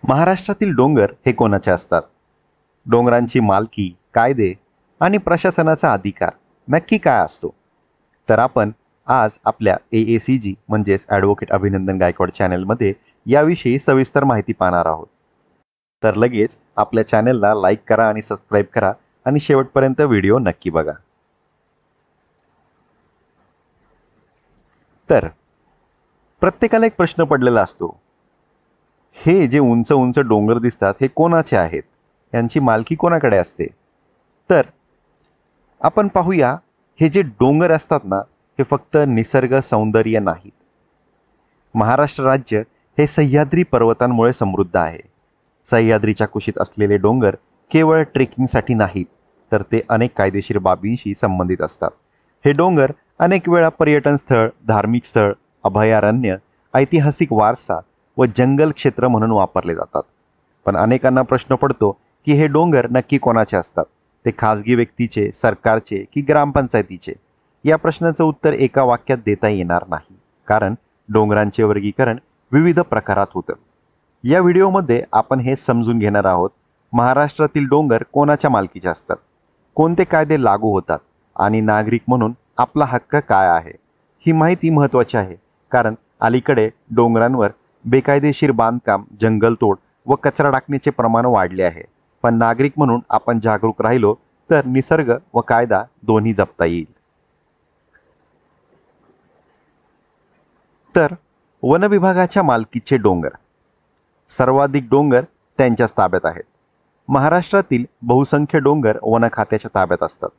महाराष्ट्रातील डोंगर हे कोणाचे असतात? डोंगरांची मालकी, कायदे आणि प्रशासनाचा अधिकार नक्की काय असतो? तर आपण आज आपल्या AACG म्हणजेच ॲडव्होकेट अभिनंदन गायकवाड चॅनलमध्ये याविषयी सविस्तर माहिती पाहणार आहोत. तर लगेच आपल्या चॅनलला लाईक करा आणि सबस्क्राईब करा आणि शेवटपर्यंत व्हिडिओ नक्की बघा. तर प्रत्येकाला एक प्रश्न पडलेला असतो, हे जे उंच उंच डोंगर दिसतात हे कोणाचे आहेत? यांची मालकी कोणाकडे असते? तर आपण पाहूया, हे जे डोंगर असतात ना, हे फक्त निसर्ग सौंदर्य नाहीत. महाराष्ट्र राज्य हे सह्याद्री पर्वतांमुळे समृद्ध आहे. सह्याद्रीच्या कुशीत असलेले डोंगर केवळ ट्रेकिंगसाठी नाहीत, तर ते अनेक कायदेशीर बाबींशी संबंधित असतात. हे डोंगर अनेक वेळा पर्यटन स्थळ, धार्मिक स्थळ, अभयारण्य, ऐतिहासिक वारसा व जंगल क्षेत्र म्हणून वापरले जातात. पण अनेकांना प्रश्न पडतो की हे डोंगर नक्की कोणाचे असतात? ते खाजगी व्यक्तीचे, सरकारचे की ग्रामपंचायतीचे? या प्रश्नाचं उत्तर एका वाक्यात देता येणार नाही, कारण डोंगरांचे वर्गीकरण विविध प्रकारात होतं. या व्हिडिओमध्ये आपण हे समजून घेणार आहोत, महाराष्ट्रातील डोंगर कोणाच्या मालकीचे असतात, कोणते कायदे लागू होतात आणि नागरिक म्हणून आपला हक्क काय आहे. ही माहिती महत्त्वाची आहे, कारण अलीकडे डोंगरांवर बेकायदेशीर बांधकाम, जंगलतोड व कचरा टाकण्याचे प्रमाण वाढले आहे. पण नागरिक म्हणून आपण जागरूक राहिलो तर निसर्ग व कायदा दोन्ही जपता येईल. तर वन विभागाच्या मालकीचे डोंगर. सर्वाधिक डोंगर त्यांच्याच ताब्यात आहेत. महाराष्ट्रातील बहुसंख्य डोंगर वन खात्याच्या ताब्यात असतात.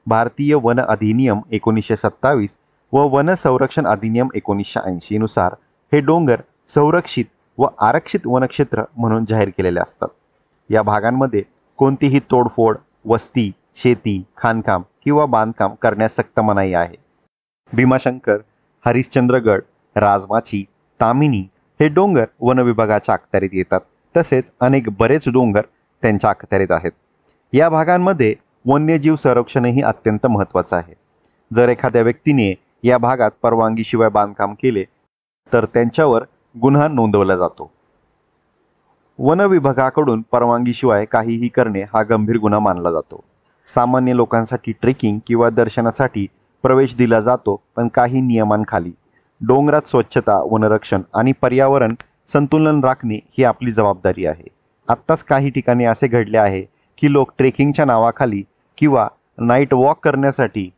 भारतीय वन अधिनियम 1927 व वन संरक्षण अधिनियम 1980 नुसार हे डोंगर संरक्षित व आरक्षित वनक्षेत्र म्हणून जाहीर केलेले असतात. या भागांमध्ये कोणतीही तोडफोड, वस्ती, शेती, खाणकाम किंवा बांधकाम करण्यास सक्त मनाई आहे. भीमाशंकर, हरिश्चंद्रगड, राजमाची, तामिनी हे डोंगर वन विभागाच्या अखत्यारीत येतात. तसेच बरेच डोंगर त्यांच्या अखत्यारीत आहेत. या भागांमध्ये वन्यजीव संरक्षणही अत्यंत महत्त्वाचं आहे. जर एखाद्या व्यक्तीने या भागात परवानगीशिवाय बांधकाम केले तर त्यांच्यावर गुन्हा नोंदवला जातो. वन विभागाकडून परवानगीशिवाय काहीही करणे हा गंभीर गुन्हा मानला जातो. सामान्य लोकांसाठी ट्रेकिंग किंवा दर्शनासाठी प्रवेश दिला जातो, पण काही नियमांखाली. डोंगरात स्वच्छता, वनरक्षण आणि पर्यावरण संतुलन राखणे ही आपली जबाबदारी आहे. आत्ताच काही ठिकाणी असे घडले आहे की लोक ट्रेकिंगच्या नावाखाली किंवा नाईट वॉक करण्यासाठी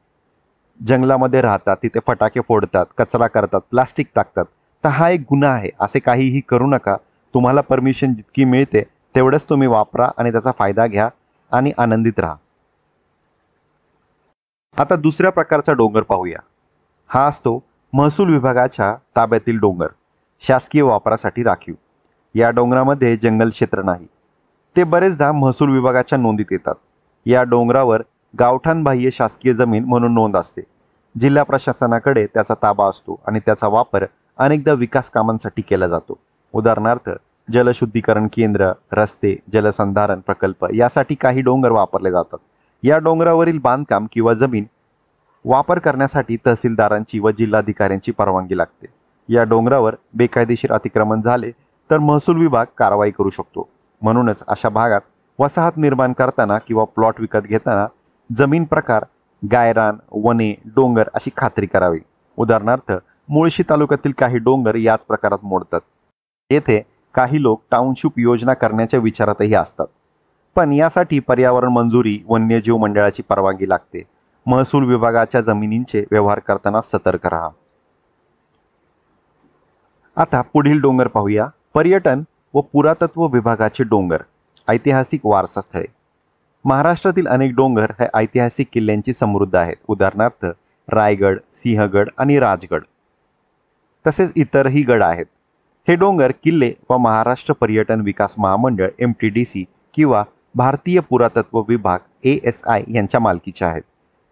जंगलामध्ये राहतात, तिथे फटाके फोडतात, कचरा करतात, प्लास्टिक टाकतात. तर हा एक गुन्हा आहे. असे काहीही करू नका. तुम्हाला परमिशन जितकी मिळते तेवढंच तुम्ही वापरा आणि त्याचा फायदा घ्या आणि आनंदित राहा. आता दुसऱ्या प्रकारचा डोंगर पाहूया. हा असतो महसूल विभागाच्या ताब्यातील डोंगर, शासकीय वापरासाठी राखीव. या डोंगरामध्ये जंगल क्षेत्र नाही. ते बरेचदा महसूल विभागाच्या नोंदीत येतात. या डोंगरावर गावठाणबाह्य शासकीय जमीन म्हणून नोंद असते. जिल्हा प्रशासनाकडे त्याचा ताबा असतो आणि त्याचा वापर अनेकदा विकास कामांसाठी केला जातो. उदाहरणार्थ जलशुद्धीकरण केंद्र, रस्ते, जलसंधारण प्रकल्प यासाठी काही डोंगर वापरले जातात. या डोंगरावरील बांधकाम किंवा जमीन वापर करण्यासाठी तहसीलदारांची व जिल्हाधिकाऱ्यांची परवानगी लागते. या डोंगरावर बेकायदेशीर अतिक्रमण झाले तर महसूल विभाग कारवाई करू शकतो. म्हणूनच अशा भागात वसाहत निर्माण करताना किंवा प्लॉट विकत घेताना जमीन प्रकार, गायरान, वने, डोंगर अशी खात्री करावी. उदाहरणार्थ मुळशी तालुक्यातील काही डोंगर याच प्रकारात मोडतात. येथे काही लोक टाउनशिप योजना करण्याच्या विचारातही असतात, पण यासाठी पर्यावरण मंजुरी, वन्यजीव मंडळाची परवानगी लागते. महसूल विभागाच्या जमिनींचे व्यवहार करताना सतर्क राहा. आता पुढील डोंगर पाहूया. पर्यटन व पुरातत्व विभागाचे डोंगर, ऐतिहासिक वारसा स्थळे. महाराष्ट्रातील अनेक डोंगर हे ऐतिहासिक किल्ल्यांची समृद्ध आहेत. उदाहरणार्थ रायगड, सिंहगड आणि राजगड. तसेच इतरही गड आहेत. हे डोंगर किल्ले व महाराष्ट्र पर्यटन विकास महामंडळ MTDC किंवा भारतीय पुरातत्व विभाग ASI यांच्या मालकीचे आहेत.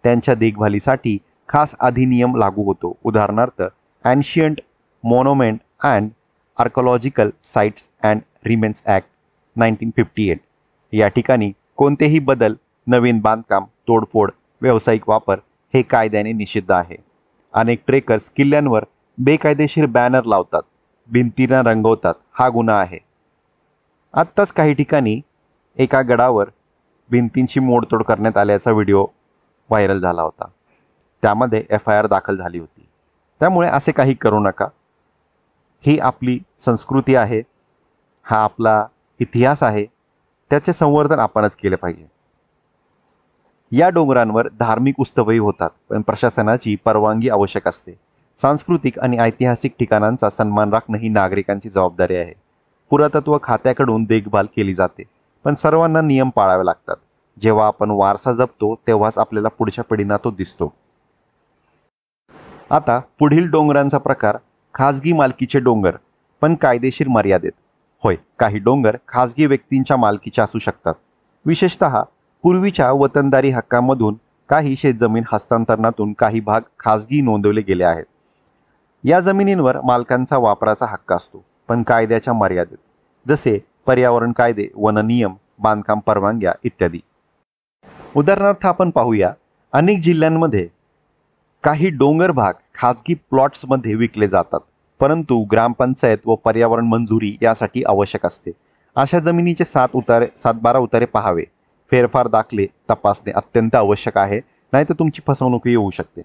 त्यांच्या देखभालीसाठी खास अधिनियम लागू होतो. उदाहरणार्थ ancient monument and archaeological sites and remains act 1958. या ठिकाणी कोणतेही बदल, नवीन बांधकाम, तोडफोड, व्यावसायिक वापर हे कायद्याने निषिद्ध आहे. अनेक ट्रेकर्स किल्ल्यांवर बेकायदेशीर बॅनर लावतात, भिंतींना रंगवतात. हा गुन्हा आहे. आत्ताच काही ठिकाणी एका गडावर भिंतींची मोडतोड करण्यात आल्याचा व्हिडिओ व्हायरल झाला होता. त्यामध्ये FIR दाखल झाली होती. त्यामुळे असे काही करू नका. ही आपली संस्कृती आहे, हा आपला इतिहास आहे, त्याचे संवर्धन आपणच केले पाहिजे. या डोंगरांवर धार्मिक उत्सवही होतात, पण प्रशासनाची परवानगी आवश्यक असते. सांस्कृतिक आणि ऐतिहासिक ठिकाणांचा सन्मान राखणे ही नागरिकांची जबाबदारी आहे. पुरातत्व खात्याकडून देखभाल केली जाते, पण सर्वांना नियम पाळावे लागतात. जेव्हा आपण वारसा जपतो तेव्हाच आपल्याला पुढच्या पिढींना तो दिसतो. आता पुढील डोंगरांचा प्रकार खाजगी मालकीचे डोंगर, पण कायदेशीर मर्यादेत. होय, काही डोंगर खाजगी व्यक्तींच्या मालकीचे असू शकतात. विशेषतः पूर्वीच्या वतनदारी हक्कांमधून काही शेतजमीन हस्तांतरणातून काही भाग खाजगी नोंदवले गेले आहेत. या जमिनींवर मालकांचा वापराचा हक्क असतो, पण कायद्याच्या मर्यादेत, जसे पर्यावरण कायदे, वन नियम, बांधकाम परवानग्या इत्यादी. उदाहरणार्थ आपण पाहूया, अनेक जिल्ह्यांमध्ये काही डोंगर भाग खाजगी प्लॉट्समध्ये विकले जातात, परंतु ग्रामपंचायत व पर्यावरण मंजुरी यासाठी आवश्यक असते. अशा जमिनीचे 7-12 उतारे पाहावे. फेरफार दाखले तपासणे अत्यंत आवश्यक आहे, नाहीतर तुमची फसवणूक होऊ शकते.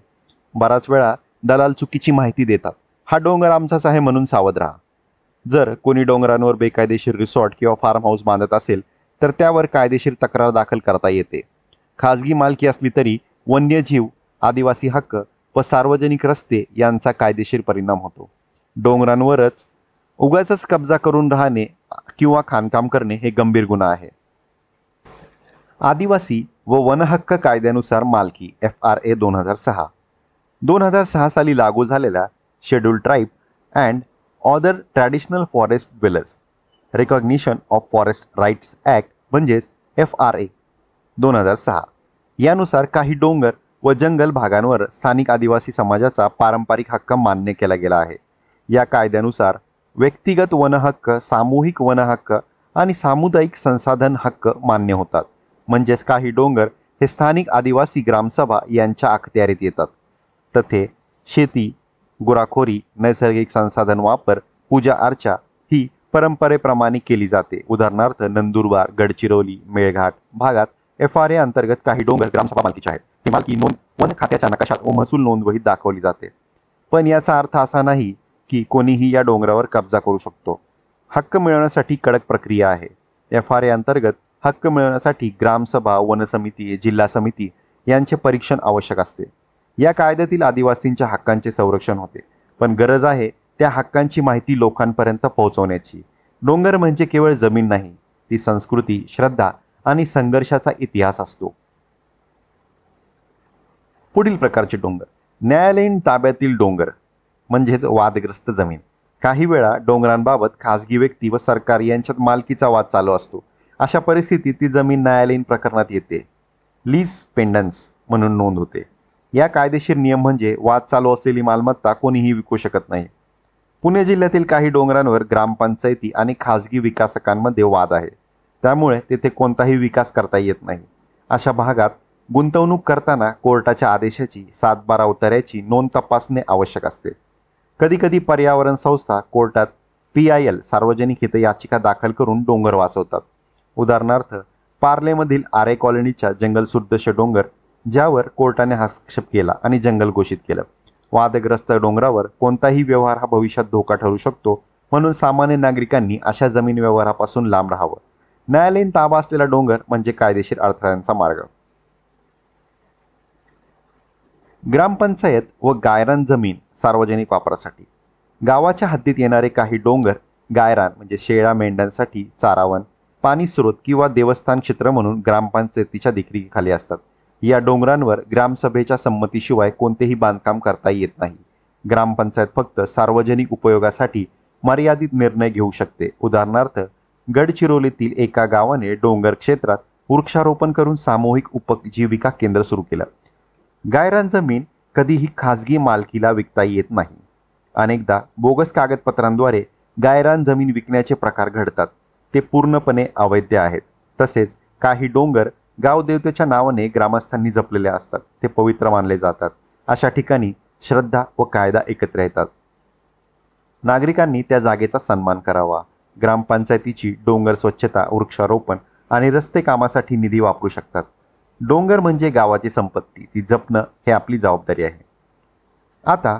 बराच वेळा दलाल चुकीची माहिती देतात. हा डोंगर आमचाच आहे म्हणून सावध राहा. जर कोणी डोंगरांवर बेकायदेशीर रिसॉर्ट किंवा फार्म हाऊस बांधत असेल तर त्यावर कायदेशीर तक्रार दाखल करता येते. खाजगी मालकी असली तरी वन्यजीव, आदिवासी हक्क व सार्वजनिक रस्ते यांचा कायदेशीर परिणाम होतो. डोंगरांवरच उगाचच कब्जा करून राहणे किंवा खाणकाम करणे हे गंभीर गुन्हा आहे. आदिवासी व वनहक्क कायद्यानुसार मालकी FRA 2006 साली लागू झालेल्या schedule tribe and other traditional forest dwellers recognition of forest rights act म्हणजेच FRA 2006 यानुसार काही डोंगर व जंगल भागांवर स्थानिक आदिवासी समाजाचा पारंपरिक हक्क मान्य केला गेला आहे. या कायद्यानुसार व्यक्तिगत वनहक्क, सामूहिक वनहक्क आणि सामुदायिक संसाधन हक्क मान्य होतात. म्हणजेच काही डोंगर हे स्थानिक आदिवासी ग्रामसभा यांच्या अखत्यारीत येतात. तथे शेती, गुराखोरी, नैसर्गिक संसाधन वापर, पूजा अर्चा ही परंपरेप्रमाणे केली जाते. उदाहरणार्थ नंदुरबार, गडचिरोली, मेळघाट भागात FRA अंतर्गत काही डोंगर ग्रामसभा मालकीचे आहेत. ही मालकी वन खात्याच्या नकाशात व महसूल नोंदवहीत दाखवली जाते. पण याचा अर्थ असा नाही की कोणीही या डोंगरावर कब्जा करू शकतो. हक्क मिळवण्यासाठी कडक प्रक्रिया आहे. FRA अंतर्गत हक्क मिळवण्यासाठी ग्रामसभा, वनसमिती, जिल्हा समिती यांचे परीक्षण आवश्यक असते. या कायद्यातील आदिवासींच्या हक्कांचे संरक्षण होते, पण गरज आहे त्या हक्कांची माहिती लोकांपर्यंत पोहोचवण्याची. डोंगर म्हणजे केवळ जमीन नाही, ती संस्कृती, श्रद्धा आणि संघर्षाचा इतिहास असतो. पुढील प्रकारचे डोंगर, न्यायालयीन ताब्यातील डोंगर म्हणजेच वादग्रस्त जमीन. काही वेळा डोंगरांबाबत खाजगी व्यक्ती व सरकार यांच्यात मालकीचा वाद चालू असतो. अशा परिस्थितीत ती जमीन न्यायालयीन प्रकरणात येते. लीज पेंडन्स म्हणून नोंद होते. या कायदेशीर नियम म्हणजे वाद चालू असलेली मालमत्ता कोणीही विकू शकत नाही. पुणे जिल्ह्यातील काही डोंगरांवर ग्रामपंचायती आणि खाजगी विकासकांमध्ये वाद आहे, त्यामुळे तेथे कोणताही विकास करता येत नाही. अशा भागात गुंतवणूक करताना कोर्टाच्या आदेशाची 7-12 उतार्याची नोंद तपासणे आवश्यक असते. कधीकधी पर्यावरण संस्था कोर्टात PIL सार्वजनिक हित याचिका दाखल करून डोंगर वाचवतात. उदाहरणार्थ पार्लेमधील आरे कॉलनीच्या जंगल सुदृश्य डोंगर, ज्यावर कोर्टाने हस्तक्षेप केला आणि जंगल घोषित केलं. वादग्रस्त डोंगरावर कोणताही व्यवहार हा भविष्यात धोका ठरू शकतो, म्हणून सामान्य नागरिकांनी अशा जमीन व्यवहारापासून लांब राहावं. न्यायालयीन ताबा असलेला डोंगर म्हणजे कायदेशीर अडथळ्यांचा मार्ग. ग्रामपंचायत व गायरान जमीन सार्वजनिक वापरासाठी. गावाच्या हद्दीत येणारे काही डोंगर गायरान म्हणजे शेळ्या मेंढ्यांसाठी चारावन, पाणी स्रोत किंवा देवस्थान क्षेत्र म्हणून ग्रामपंचायतीच्या देखरेखीखाली असतात. या डोंगरांवर ग्रामसभेच्या संमतीशिवाय कोणतेही बांधकाम करता येत नाही. ग्रामपंचायत फक्त सार्वजनिक उपयोगासाठी मर्यादित निर्णय घेऊ शकते. उदाहरणार्थ गडचिरोलीतील एका गावाने डोंगर क्षेत्रात वृक्षारोपण करून सामूहिक उपजीविका केंद्र सुरू केलं. गायरान जमीन कधीही खाजगी मालकीला विकता येत नाही. अनेकदा बोगस कागदपत्रांद्वारे गायरान जमीन विकण्याचे प्रकार घडतात. ते पूर्णपणे अवैध आहेत. तसेच काही डोंगर गावदेवतेच्या नावाने ग्रामस्थांनी जपलेले असतात. ते पवित्र मानले जातात. अशा ठिकाणी श्रद्धा व कायदा एकत्र येतात. नागरिकांनी त्या जागेचा सन्मान करावा. ग्रामपंचायतीची डोंगर स्वच्छता, वृक्षारोपण आणि रस्ते कामासाठी निधी वापरू शकतात. डोंगर म्हणजे गावाची संपत्ती, ती जपणं हे आपली जबाबदारी आहे. आता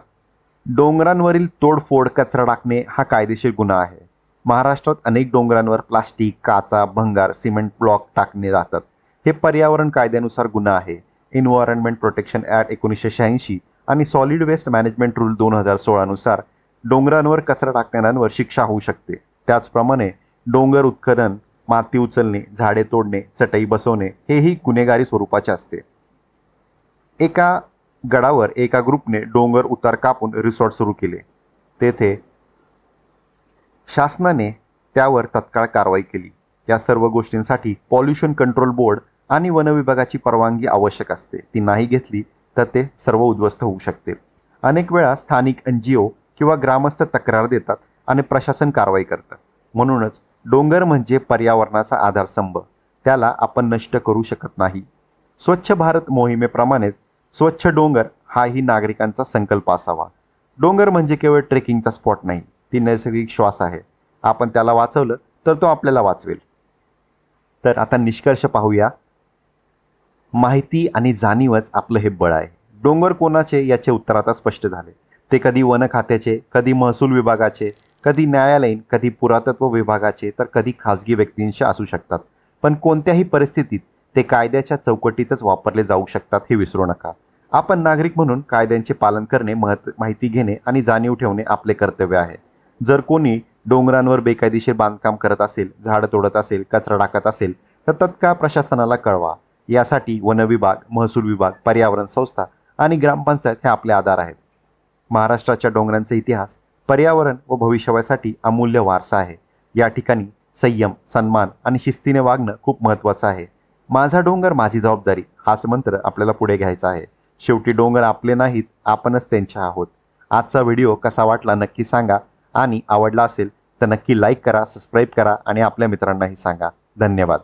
डोंगरांवरील तोडफोड, कचरा टाकणे हा कायदेशीर गुन्हा आहे. महाराष्ट्रात अनेक डोंगरांवर प्लास्टिक, काचा, भंगार, सिमेंट ब्लॉक टाकले जातात. हे पर्यावरण कायद्यानुसार गुन्हा आहे. एन्व्हायरमेंट प्रोटेक्शन ॲक्ट 1986 आणि सॉलिड वेस्ट मॅनेजमेंट रूल 2016 नुसार डोंगरांवर कचरा टाकणाऱ्यांवर शिक्षा होऊ शकते. त्याचप्रमाणे डोंगर उत्खनन, माती उचलणे, झाडे तोडणे, चटई बसवणे हेही गुन्हेगारी स्वरूपाचे असते. एका गडावर एका ग्रुपने डोंगर उतार कापून रिसॉर्ट सुरू केले. तेथे शासनाने त्यावर तत्काळ कारवाई केली. या सर्व गोष्टींसाठी पॉल्युशन कंट्रोल बोर्ड आणि वन विभागाची परवानगी आवश्यक असते. ती नाही घेतली तर ते सर्व उद्ध्वस्त होऊ शकते. अनेक वेळा स्थानिक NGO किंवा ग्रामस्थ तक्रार देतात आणि प्रशासन कारवाई करतात. म्हणूनच डोंगर म्हणजे पर्यावरणाचा आधारस्तंभ. त्याला आपण नष्ट करू शकत नाही. स्वच्छ भारत मोहिमेप्रमाणेच स्वच्छ डोंगर हाही नागरिकांचा संकल्प असावा. डोंगर म्हणजे केवळ ट्रेकिंगचा स्पॉट नाही, ती नैसर्गिक श्वास आहे. आपण त्याला वाचवलं तर तो आपल्याला वाचवेल. तर आता निष्कर्ष पाहूया. माहिती आणि जाणीवच आपलं हे बळ आहे. डोंगर कोणाचे याचे उत्तर आता स्पष्ट झाले. ते कधी वन खात्याचे, कधी महसूल विभागाचे, कधी न्यायालयीन, कधी पुरातत्व विभागाचे, तर कधी खाजगी व्यक्तींशी असू शकतात. पण कोणत्याही परिस्थितीत ते कायद्याच्या चौकटीतच वापरले जाऊ शकतात हे विसरू नका. आपण नागरिक म्हणून कायद्यांचे पालन करणे, माहिती घेणे आणि जाणीव ठेवणे आपले कर्तव्य आहे. जर कोणी डोंगरांवर बेकायदेशीर बांधकाम करत असेल, झाड तोडत असेल, कचरा टाकत असेल तर तत्काळ प्रशासनाला कळवा. यासाठी वन विभाग, महसूल विभाग, पर्यावरण संस्था आणि ग्रामपंचायत हे आपले आधार आहेत. महाराष्ट्राच्या डोंगरांचा इतिहास, पर्यावरण व भविष्यासाठी अमूल्य वारसा आहे. या ठिकाणी संयम, सन्मान आणि शिस्तीने वागणं खूप महत्त्वाचं आहे. माझा डोंगर माझी जबाबदारी हाच मंत्र आपल्याला पुढे घ्यायचा आहे. शेवटी डोंगर आपले नाहीत, आपणच त्यांचे आहोत. आजचा व्हिडिओ कसा वाटला नक्की सांगा आणि आवडला असेल तर नक्की लाईक करा, सबस्क्राईब करा आणि आपल्या मित्रांनाही सांगा. धन्यवाद.